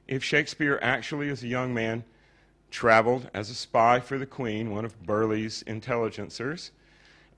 if Shakespeare actually, as a young man, traveled as a spy for the Queen, one of Burleigh's intelligencers,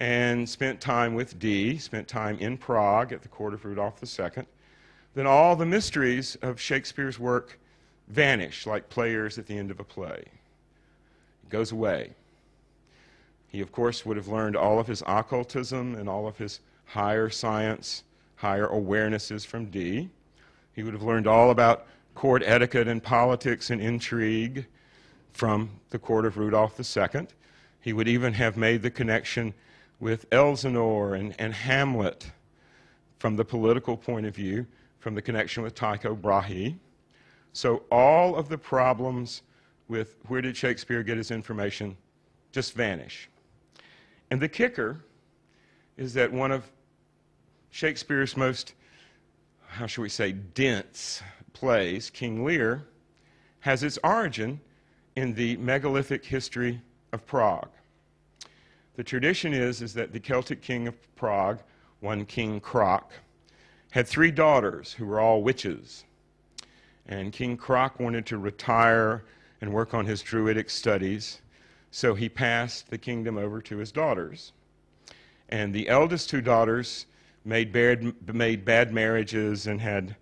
and spent time with DEE, spent time in Prague at the court of Rudolph II, then all the mysteries of Shakespeare's work vanish like players at the end of a play. It goes away. He, of course, would have learned all of his occultism and all of his higher science, higher awarenesses from DEE. He would have learned all about court etiquette and politics and intrigue from the court of Rudolph II. He would even have made the connection with Elsinore and Hamlet from the political point of view, from the connection with Tycho Brahe. So all of the problems with where did Shakespeare get his information just vanish. And the kicker is that one of Shakespeare's most, how shall we say, dense plays, King Lear, has its origin in the megalithic history of Prague. The tradition is that the Celtic king of Prague, one King Croc, had 3 daughters who were all witches. And King Croc wanted to retire and work on his druidic studies, so he passed the kingdom over to his daughters. And the eldest 2 daughters made bad marriages and had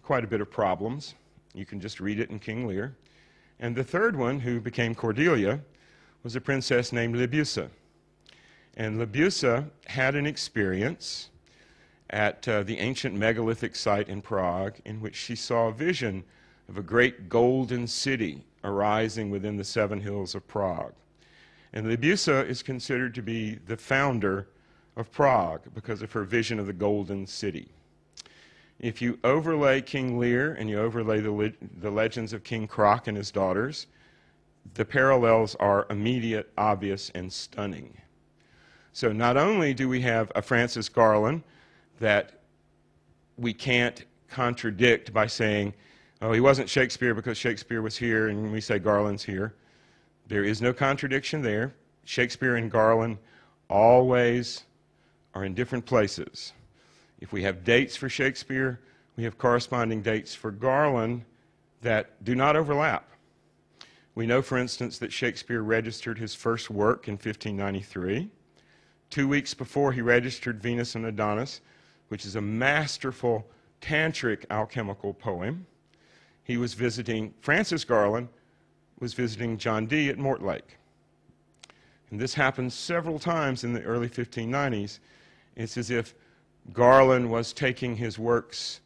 quite a bit of problems. You can just read it in King Lear. And the third one, who became Cordelia, was a princess named Libussa. And Libussa had an experience at the ancient megalithic site in Prague in which she saw a vision of a great golden city arising within the 7 hills of Prague. And Libussa is considered to be the founder of Prague because of her vision of the golden city. If you overlay King Lear and you overlay the legends of King Croc and his daughters, the parallels are immediate, obvious, and stunning. So not only do we have a Francis Garland that we can't contradict by saying, oh, he wasn't Shakespeare because Shakespeare was here, and we say Garland's here. There is no contradiction there. Shakespeare and Garland always are in different places. If we have dates for Shakespeare, we have corresponding dates for Garland that do not overlap. We know, for instance, that Shakespeare registered his first work in 1593. 2 weeks before, he registered Venus and Adonis, which is a masterful tantric alchemical poem. He was visiting, Francis Garland was visiting John Dee at Mortlake. And this happened several times in the early 1590s. It's as if Garland was taking his works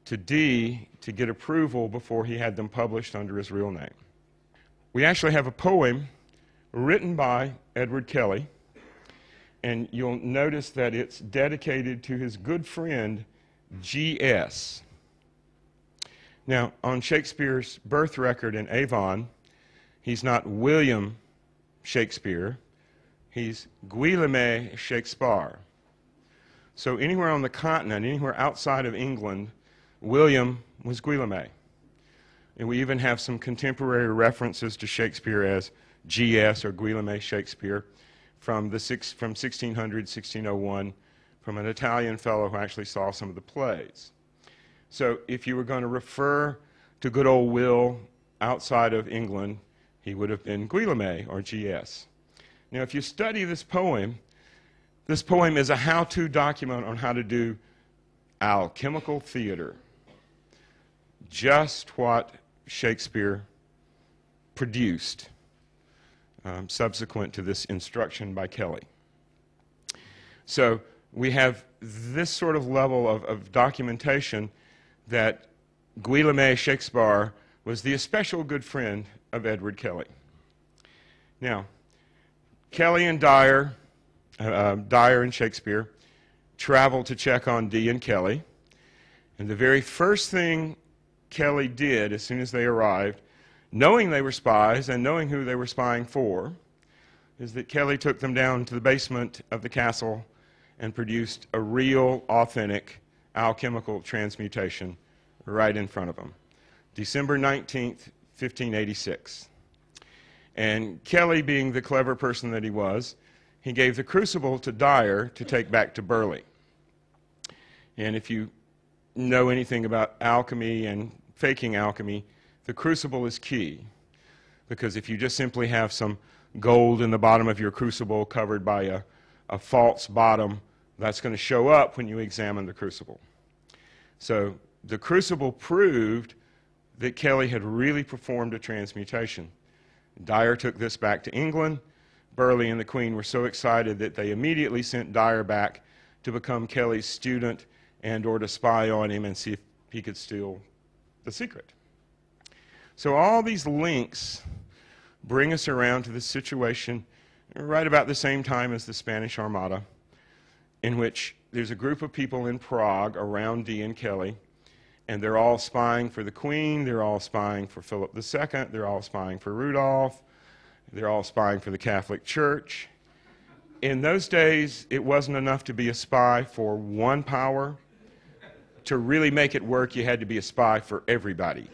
to Dee to get approval before he had them published under his real name. We actually have a poem written by Edward Kelly, and you'll notice that it's dedicated to his good friend G.S. Now, on Shakespeare's birth record in Avon, he's not William Shakespeare, he's Guillaume Shakespeare. So anywhere on the continent, anywhere outside of England, William was Guillaume. And we even have some contemporary references to Shakespeare as G.S. or Guillaume Shakespeare from 1600, 1601, from an Italian fellow who actually saw some of the plays. So if you were going to refer to good old Will outside of England, he would have been Guillaume or G.S. Now, if you study this poem is a how-to document on how to do alchemical theater, just what Shakespeare produced subsequent to this instruction by Kelly. So we have this sort of level of documentation that Guillaume Shakespeare was the especial good friend of Edward Kelly. Now, Kelly and Dyer and Shakespeare traveled to check on Dee and Kelly, and the very first thing Kelly did as soon as they arrived, knowing they were spies and knowing who they were spying for, is that Kelly took them down to the basement of the castle and produced a real, authentic alchemical transmutation right in front of them. December 19th, 1586. And Kelly, being the clever person that he was, he gave the crucible to Dyer to take back to Burleigh. And if you know anything about alchemy and faking alchemy, the crucible is key, because if you just simply have some gold in the bottom of your crucible covered by a false bottom, that's going to show up when you examine the crucible. So the crucible proved that Kelly had really performed a transmutation. Dyer took this back to England. Burleigh and the Queen were so excited that they immediately sent Dyer back to become Kelly's student and or to spy on him and see if he could steal the secret. So all these links bring us around to the situation right about the same time as the Spanish Armada, in which there's a group of people in Prague around Dee and Kelly, and they're all spying for the Queen, they're all spying for Philip II, they're all spying for Rudolph, they're all spying for the Catholic Church. In those days, it wasn't enough to be a spy for one power. To really make it work, you had to be a spy for everybody.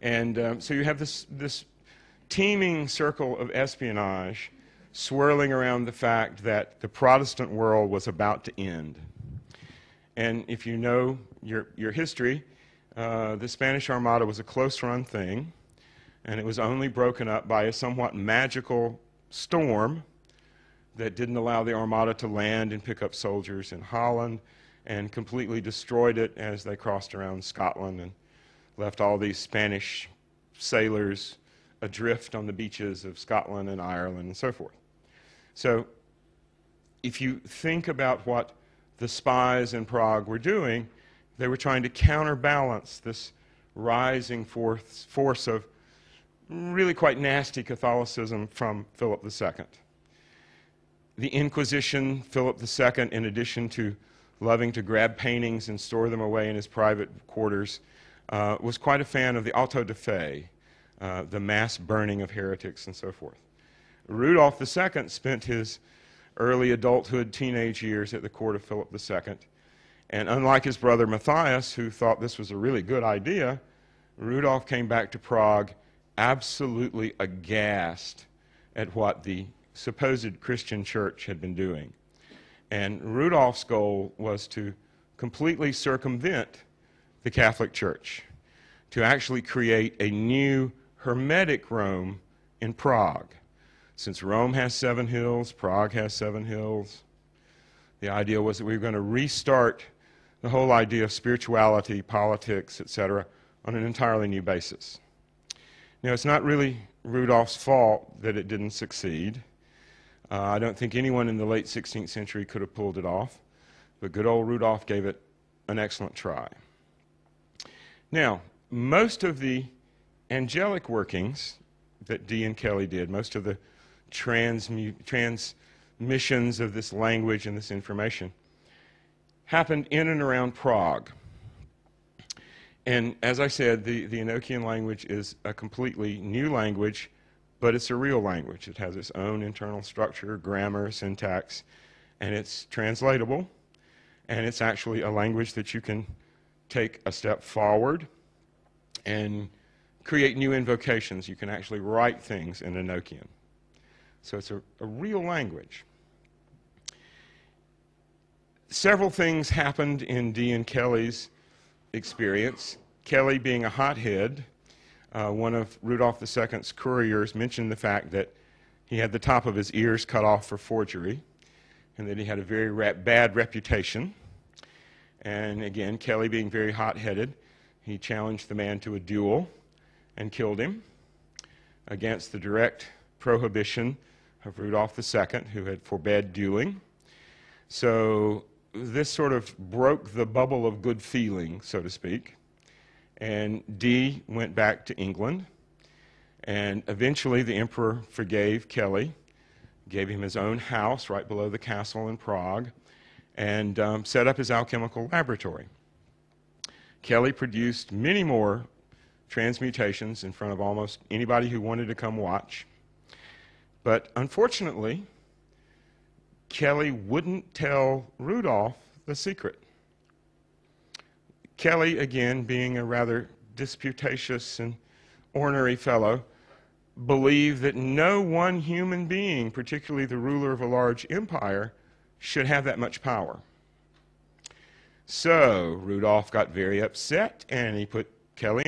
And so you have this teeming circle of espionage swirling around the fact that the Protestant world was about to end. And if you know your history, the Spanish Armada was a close-run thing, and it was only broken up by a somewhat magical storm that didn't allow the Armada to land and pick up soldiers in Holland, and completely destroyed it as they crossed around Scotland and left all these Spanish sailors adrift on the beaches of Scotland and Ireland and so forth. So if you think about what the spies in Prague were doing, they were trying to counterbalance this rising force of really quite nasty Catholicism from Philip II. The Inquisition, Philip II, in addition to loving to grab paintings and store them away in his private quarters, was quite a fan of the auto da fe, the mass burning of heretics and so forth. Rudolph II spent his early adulthood, teenage years at the court of Philip II, and unlike his brother Matthias, who thought this was a really good idea, Rudolph came back to Prague absolutely aghast at what the supposed Christian church had been doing. And Rudolph's goal was to completely circumvent the Catholic Church, to actually create a new Hermetic Rome in Prague. Since Rome has 7 hills, Prague has 7 hills, the idea was that we were going to restart the whole idea of spirituality, politics, etc., on an entirely new basis. Now, it's not really Rudolph's fault that it didn't succeed. I don't think anyone in the late 16th century could have pulled it off, but good old Rudolph gave it an excellent try. Now, most of the angelic workings that Dee and Kelly did, most of the transmissions of this language and this information, happened in and around Prague. And as I said, the Enochian language is a completely new language, but it's a real language. It has its own internal structure, grammar, syntax, and it's translatable, and it's actually a language that you can take a step forward and create new invocations. You can actually write things in Enochian. So it's a real language. Several things happened in Dee and Kelly's experience. Kelly, being a hothead, one of Rudolph II's couriers mentioned the fact that he had the top of his ears cut off for forgery, and that he had a very bad reputation. And again, Kelly, being very hot-headed, he challenged the man to a duel and killed him against the direct prohibition of Rudolph II, who had forbade dueling. So this sort of broke the bubble of good feeling, so to speak. And Dee went back to England, and eventually the emperor forgave Kelly, gave him his own house right below the castle in Prague, and set up his alchemical laboratory. Kelly produced many more transmutations in front of almost anybody who wanted to come watch. But unfortunately, Kelly wouldn't tell Rudolph the secret. Kelly, again, being a rather disputatious and ornery fellow, believed that no one human being, particularly the ruler of a large empire, should have that much power. So Rudolph got very upset, and he put Kelly